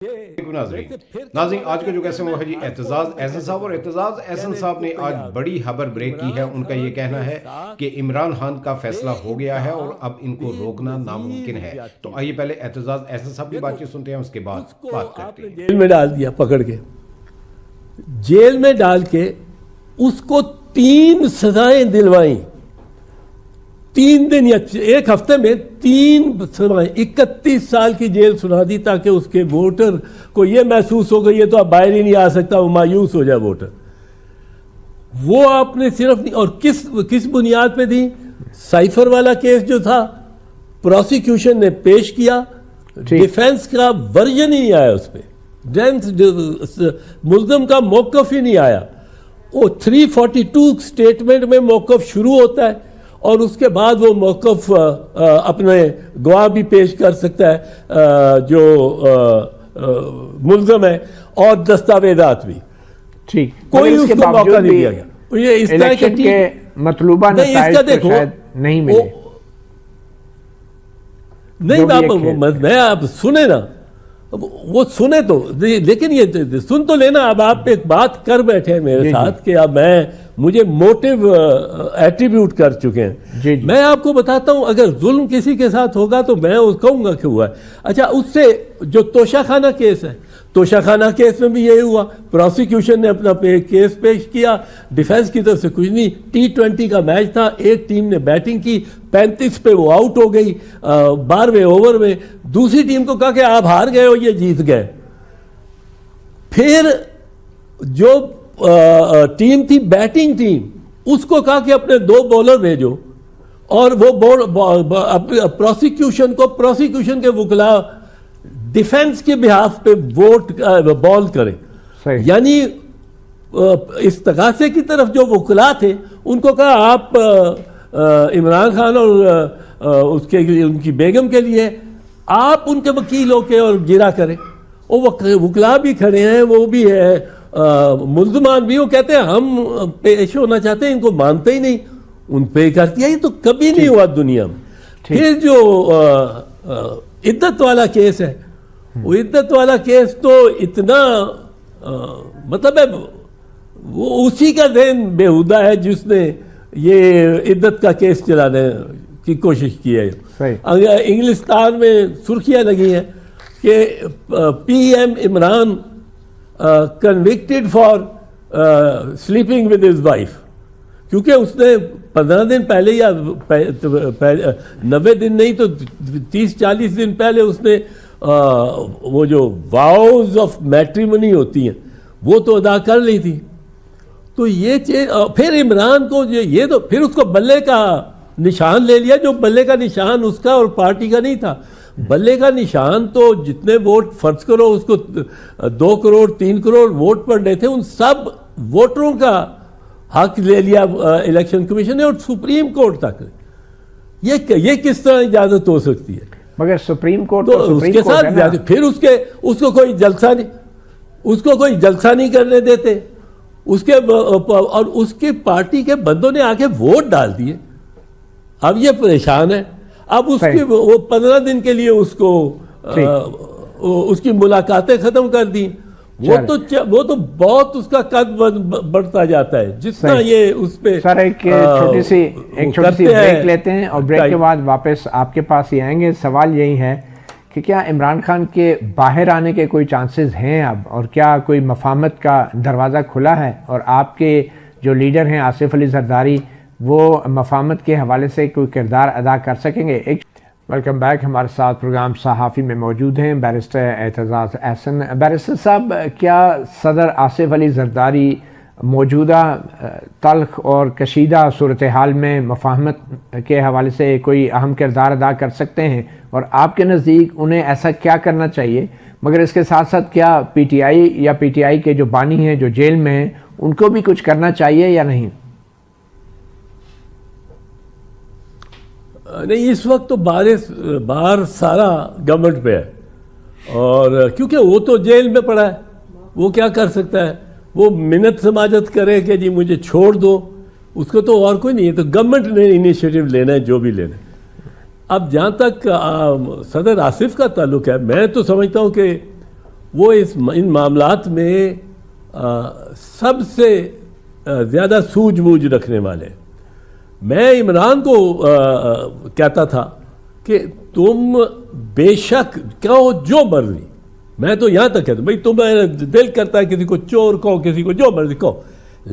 ناظرین آج کا جو قسم وہ ہے جی اعتزاز احسن صاحب، اور اعتزاز احسن صاحب نے آج بڑی خبر بریک کی ہے۔ ان کا یہ کہنا ہے کہ عمران خان کا فیصلہ ہو گیا ہے اور اب ان کو روکنا ناممکن ہے۔ تو آئیے پہلے اعتزاز احسن صاحب کی بات چیت سنتے ہیں، اس کے بعد بات کرتے ہیں۔ جیل میں ڈال دیا، پکڑ کے جیل میں ڈال کے اس کو 3 سزائیں دلوائیں، 3 دن یا 1 ہفتے میں 3 سزائیں، 31 سال کی جیل سنا دی تاکہ اس کے ووٹر کو یہ محسوس ہو گئی یہ تو اب باہر ہی نہیں آ سکتا، وہ مایوس ہو جائے ووٹر۔ وہ آپ نے صرف نہیں، اور کس بنیاد پہ دی؟ سائفر والا کیس جو تھا پروسیکیوشن نے پیش کیا، ڈیفینس کا ورژن ہی نہیں آیا اس پہ، ملزم کا موقف ہی نہیں آیا۔ وہ 342 سٹیٹمنٹ میں موقف شروع ہوتا ہے اور اس کے بعد وہ موقف اپنے گواہ بھی پیش کر سکتا ہے جو ملزم ہے، اور دستاویزات بھی۔ ٹھیک، کوئی اس کو موقع نہیں دیا گیا۔ یہ اس طرح کے مطلوبہ نتائج کو شاید نہیں ملے۔ نہیں، میں آپ سنیں نا، وہ سنے تو، لیکن یہ سن تو لینا۔ اب آپ ایک بات کر بیٹھے ہیں میرے ساتھ کہ اب مجھے موٹیو ایٹریبیوٹ کر چکے ہیں۔ میں آپ کو بتاتا ہوں، اگر ظلم کسی کے ساتھ ہوگا تو میں کہوں گا کہ ہوا ہے۔ اچھا، اس سے جو توشہ خانہ کیس ہے، توشہ خانہ کیس میں بھی یہی ہوا، پروسیکیوشن نے اپنا کیس پیش کیا، ڈیفینس کی طرف سے کچھ نہیں۔ T20 کا میچ تھا، ایک ٹیم نے بیٹنگ کی، 35 پہ وہ آؤٹ ہو گئی 12ویں اوور میں، دوسری ٹیم کو کہا کہ آپ ہار گئے ہو، یہ جیت گئے۔ پھر جو ٹیم تھی بیٹنگ ٹیم، اس کو کہا کہ اپنے 2 بولر بھیجو، اور وہ پروسیکیوشن کے وکلا ڈیفینس کے بہاف پہ بال کریں۔ یعنی استغاثے کی طرف جو وکلا تھے ان کو کہا آپ عمران خان اور ان کی بیگم کے لیے آپ ان کے وکیل ہو کے اور گرا کریں۔ وہ وکلا بھی کھڑے ہیں، وہ بھی ہے ملزمان بھی، وہ کہتے ہیں ہم پیش ہونا چاہتے ہیں، ان کو مانتے ہی نہیں، ان پہ کر دیا۔ یہ تو کبھی نہیں ہوا دنیا میں۔ پھر جو عدت والا کیس ہے، وہ عدت والا کیس تو اتنا مطلب ہے، وہ اسی کا ذہن بےہودہ ہے جس نے یہ عدت کا کیس چلانے کی کوشش کی ہے۔ انگلستان میں سرخیاں لگی ہیں کہ PM Imran convicted for sleeping with his wife, کیونکہ اس نے 15 دن پہلے یا 90 دن نہیں تو 30-40 دن پہلے اس نے وہ جو واؤز آف میٹریمنی ہوتی ہیں وہ تو ادا کر لی تھی۔ تو یہ چیز، پھر عمران کو یہ تو پھر اس کو بلے کا نشان لے لیا، جو بلے کا نشان اس کا اور پارٹی کا نہیں تھا۔ بلے کا نشان تو جتنے ووٹ فرض کرو اس کو 2 کروڑ 3 کروڑ ووٹ پڑنے تھے، ان سب ووٹروں کا حق لے لیا الیکشن کمیشن نے، اور سپریم کورٹ تک۔ یہ کس طرح اجازت ہو سکتی ہے؟ مگر سپریم کورٹ تو اس کے ساتھ پھر اس کو کوئی جلسہ نہیں کرنے دیتے، اور اس کی پارٹی کے بندوں نے آ کے ووٹ ڈال دیے۔ اب یہ پریشان ہے، اب اس کی وہ 15 دن کے لیے اس کی ملاقاتیں ختم کر دی۔ وہ تو بہت اس کا قد بڑھتا جاتا ہے جتنا یہ اس پہ۔ سر ایک چھوٹی سی بریک لیتے ہیں، اور بریک کے بعد واپس آپ کے پاس ہی آئیں گے۔ سوال یہی ہے کہ کیا عمران خان کے باہر آنے کے کوئی چانسز ہیں اب، اور کیا کوئی مفاہمت کا دروازہ کھلا ہے، اور آپ کے جو لیڈر ہیں آصف علی زرداری، وہ مفاہمت کے حوالے سے کوئی کردار ادا کر سکیں گے؟ Welcome back. ہمارے ساتھ پروگرام صحافی میں موجود ہیں بیرسٹر اعتزاز احسن۔ بیرسٹر صاحب، کیا صدر آصف علی زرداری موجودہ تلخ اور کشیدہ صورتحال میں مفاہمت کے حوالے سے کوئی اہم کردار ادا کر سکتے ہیں، اور آپ کے نزدیک انہیں ایسا کیا کرنا چاہیے؟ مگر اس کے ساتھ ساتھ کیا PTI یا PTI کے جو بانی ہیں جو جیل میں ہیں ان کو بھی کچھ کرنا چاہیے یا نہیں؟ نہیں، اس وقت تو بار سارا گورنمنٹ پہ ہے، اور کیونکہ وہ تو جیل میں پڑا ہے، وہ کیا کر سکتا ہے؟ وہ منت سماجت کرے کہ جی مجھے چھوڑ دو، اس کو تو اور کوئی نہیں ہے۔ تو گورنمنٹ نے انیشیٹو لینا ہے جو بھی لینا ہے۔ اب جہاں تک صدر آصف کا تعلق ہے، میں تو سمجھتا ہوں کہ وہ ان معاملات میں سب سے زیادہ سوجھ بوجھ رکھنے والے ہیں۔ میں عمران کو کہتا تھا کہ تم بے شک کہو جو مرضی، میں تو یہاں تک کہتا بھائی تمہیں دل کرتا ہے کسی کو چور کہو، کسی کو جو مرضی کہو،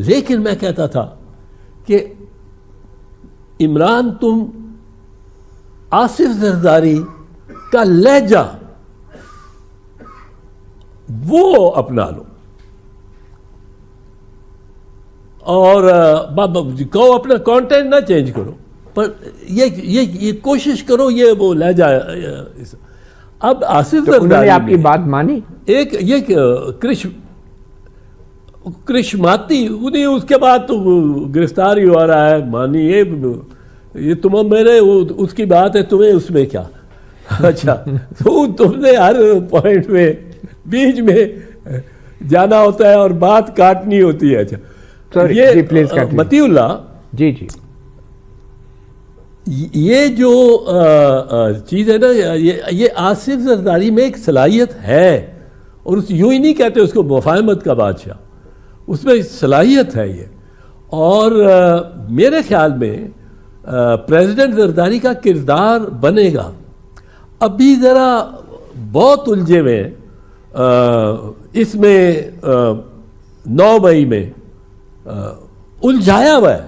لیکن میں کہتا تھا کہ عمران تم آصف زرداری کا لہجہ وہ اپنا لو، اور کہو اپنا کانٹینٹ نہ چینج کرو، پر یہ کوشش کرو یہ وہ لہجہ۔ اب آصف تو انہوں نے زرداری آپ کی بات مانی؟ ایک کرشماتی انہیں اس کے بعد تو گرفتار ہی ہو رہا ہے، مانی یہ میرے اس کی بات ہے، تمہیں اس میں کیا؟ اچھا تو تم نے ہر پوائنٹ میں بیچ میں جانا ہوتا ہے اور بات کاٹنی ہوتی ہے۔ اچھا یہ مطیع اللہ جی یہ جو چیز ہے نا، یہ آصف زرداری میں ایک صلاحیت ہے، اور یوں ہی نہیں کہتے اس کو مفاہمت کا بادشاہ، اس میں صلاحیت ہے یہ۔ اور میرے خیال میں پریزیڈنٹ زرداری کا کردار بنے گا، ابھی ذرا بہت الجھے ہوئے ہیں اس میں، 9 مئی میں الجھایا ہوا ہے۔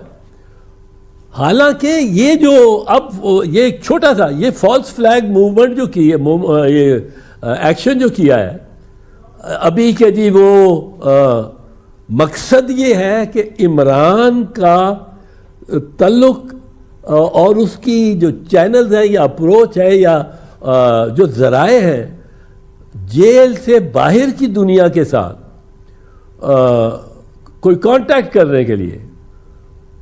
حالانکہ یہ جو اب یہ ایک چھوٹا سا یہ فالس فلیگ موومنٹ جو کی ہے، یہ ایکشن جو کیا ہے ابھی کہ جی وہ مقصد یہ ہے کہ عمران کا تعلق اور اس کی جو چینلز ہیں یا اپروچ ہے یا جو ذرائع ہیں جیل سے باہر کی دنیا کے ساتھ کوئی کانٹیکٹ کرنے کے لیے،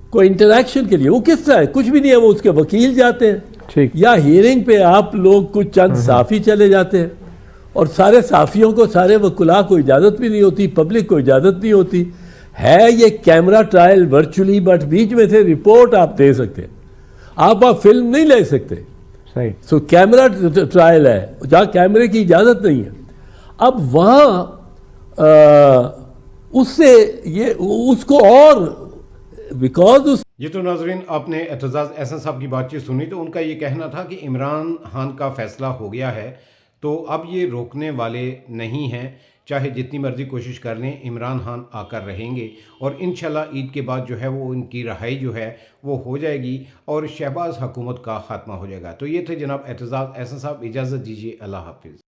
کوئی انٹریکشن کے لیے، وہ کس طرح ہے؟ کچھ بھی نہیں ہے، وہ اس کے وکیل جاتے ہیں یا ہیئرنگ پہ آپ لوگ کچھ چند صحافی چلے جاتے ہیں، اور سارے صحافیوں کو، سارے وکلاء کو اجازت بھی نہیں ہوتی، پبلک کو اجازت نہیں ہوتی ہے۔ یہ کیمرہ ٹرائل ورچولی، بٹ بیچ میں سے رپورٹ آپ دے سکتے ہیں، آپ فلم نہیں لے سکتے، سو کیمرہ ٹرائل ہے جہاں کیمرے کی اجازت نہیں ہے۔ اب وہاں اس سے یہ اس کو اور بیکاز یہ تو ناظرین آپ نے اعتزاز احسن صاحب کی بات چیت سنی، تو ان کا یہ کہنا تھا کہ عمران خان کا فیصلہ ہو گیا ہے تو اب یہ روکنے والے نہیں ہیں، چاہے جتنی مرضی کوشش کر لیں عمران خان آ کر رہیں گے، اور انشاءاللہ عید کے بعد جو ہے وہ ان کی رہائی جو ہے وہ ہو جائے گی اور شہباز حکومت کا خاتمہ ہو جائے گا۔ تو یہ تھے جناب اعتزاز احسن صاحب، اجازت دیجیے، اللہ حافظ۔